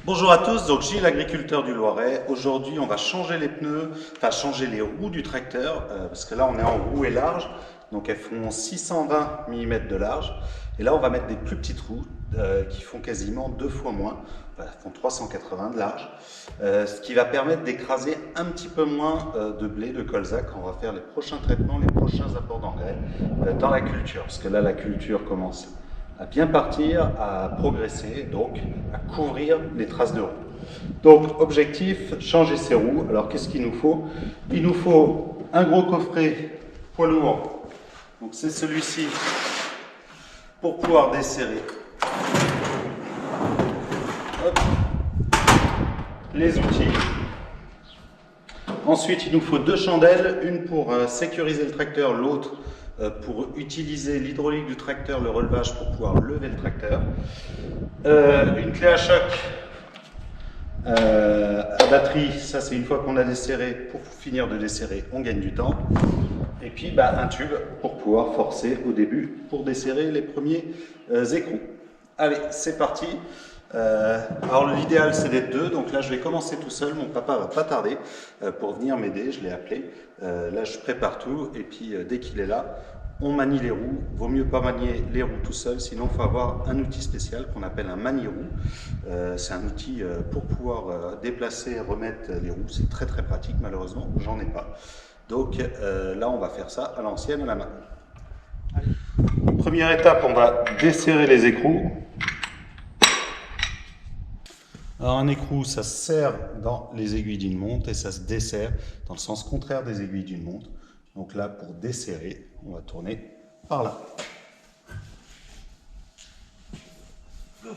Bonjour à tous, donc Gilles, agriculteur du Loiret. Aujourd'hui, on va changer les pneus, enfin changer les roues du tracteur, parce que là, on est en roues large, donc elles font 620 mm de large. Et là, on va mettre des plus petites roues qui font quasiment 2 fois moins, enfin, elles font 380 de large, ce qui va permettre d'écraser un petit peu moins de blé, de colza, quand on va faire les prochains traitements, les prochains apports d'engrais dans la culture. Parce que là, la culture commence à bien partir, à progresser, donc à couvrir les traces de roues. Donc objectif, changer ces roues. Alors qu'est-ce qu'il nous faut? Il nous faut un gros coffret poids lourd, donc c'est celui-ci, pour pouvoir desserrer. Hop. Les outils. Ensuite, il nous faut 2 chandelles, une pour sécuriser le tracteur, l'autre pour utiliser l'hydraulique du tracteur, le relevage pour pouvoir lever le tracteur. Une clé à choc à batterie, ça c'est une fois qu'on a desserré, pour finir de desserrer, on gagne du temps. Et puis un tube pour pouvoir forcer au début pour desserrer les premiers écrous. Allez, c'est parti. Alors l'idéal c'est d'être 2, donc là je vais commencer tout seul, mon papa va pas tarder pour venir m'aider, je l'ai appelé. Là je prépare tout et puis dès qu'il est là, on manie les roues. Vaut mieux pas manier les roues tout seul, sinon il faut avoir un outil spécial qu'on appelle un manie-roue. C'est un outil pour pouvoir déplacer, remettre les roues, c'est très très pratique, malheureusement j'en ai pas. Donc là on va faire ça à l'ancienne, à la main. Allez. Première étape, on va desserrer les écrous. Alors un écrou, ça se serre dans les aiguilles d'une montre et ça se desserre dans le sens contraire des aiguilles d'une montre. Donc là, pour desserrer, on va tourner par là. Hop.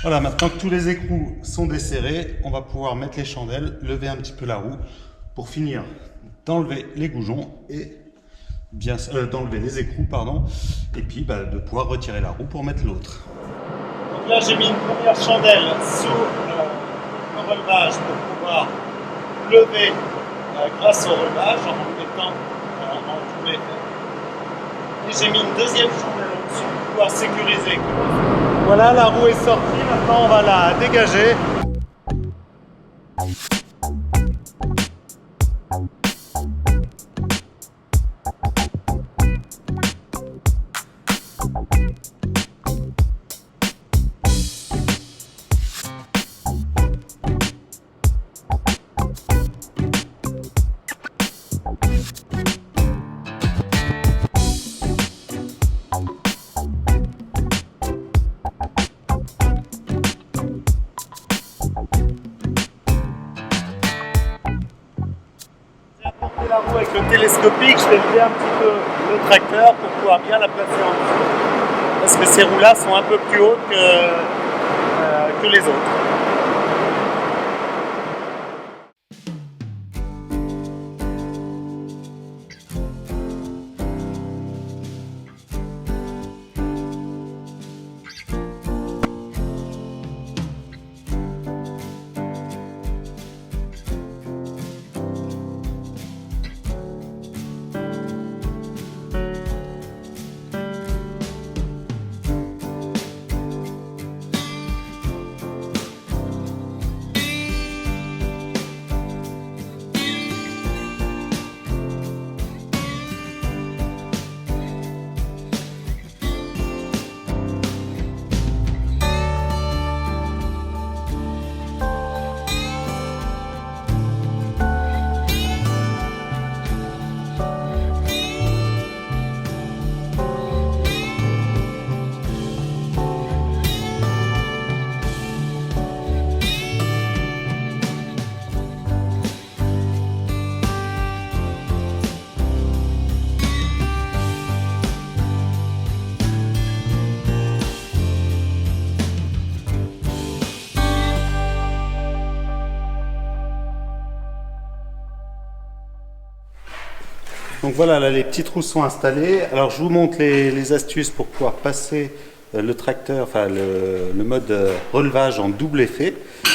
Voilà, maintenant que tous les écrous sont desserrés, on va pouvoir mettre les chandelles, lever un petit peu la roue pour finir d'enlever les goujons et d'enlever les écrous, pardon, et puis de pouvoir retirer la roue pour mettre l'autre. Donc là, j'ai mis une première chandelle sous le relevage pour pouvoir lever grâce au relevage en mettant en tous les faits. Et j'ai mis une deuxième chandelle au-dessus pour pouvoir sécuriser. Voilà, la roue est sortie, maintenant on va la dégager. La roue avec le télescopique, je vais lever un petit peu le tracteur pour pouvoir bien la placer en dessous. Parce que ces roues-là sont un peu plus hautes que les autres. Donc voilà, là les petits trous sont installés. Alors je vous montre les astuces pour pouvoir passer le tracteur, enfin le mode relevage en double effet.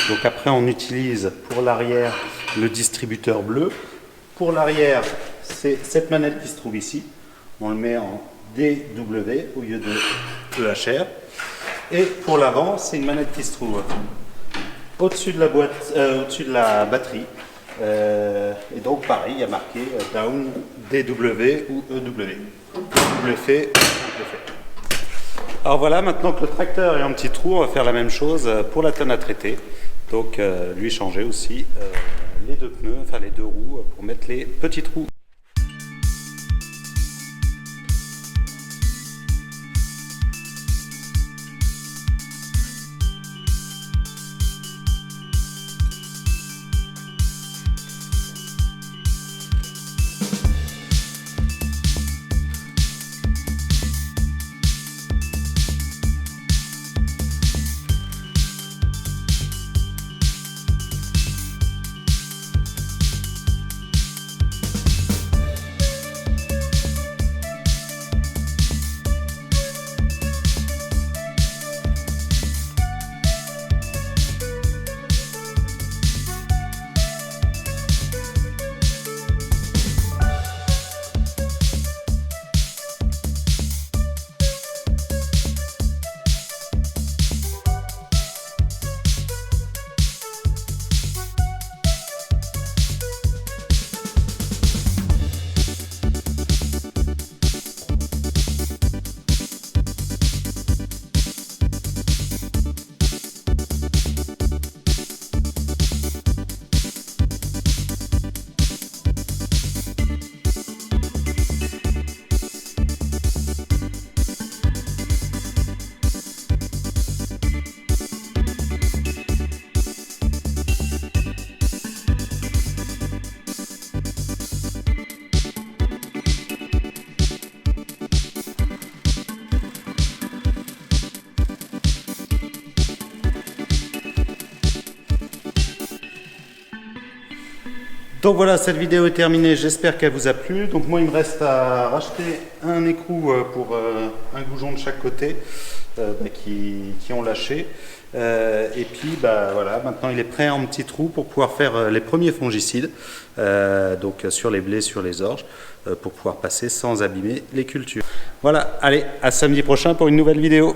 Donc après on utilise pour l'arrière le distributeur bleu. Pour l'arrière, c'est cette manette qui se trouve ici. On le met en DW au lieu de EHR. Et pour l'avant, c'est une manette qui se trouve au-dessus de la boîte, au-dessus de la batterie. Et donc pareil, il y a marqué down, DW ou EW. Double effet, triple effet. Alors voilà, maintenant que le tracteur est en petit trou, on va faire la même chose pour la tonne à traiter. Donc lui changer aussi les deux pneus, enfin les deux roues pour mettre les petits trous. Donc voilà, cette vidéo est terminée, j'espère qu'elle vous a plu. Donc moi il me reste à racheter un écrou pour un goujon de chaque côté qui ont lâché. Et puis voilà, maintenant il est prêt en petits trous pour pouvoir faire les premiers fongicides, donc sur les blés, sur les orges, pour pouvoir passer sans abîmer les cultures. Voilà, allez, à samedi prochain pour une nouvelle vidéo.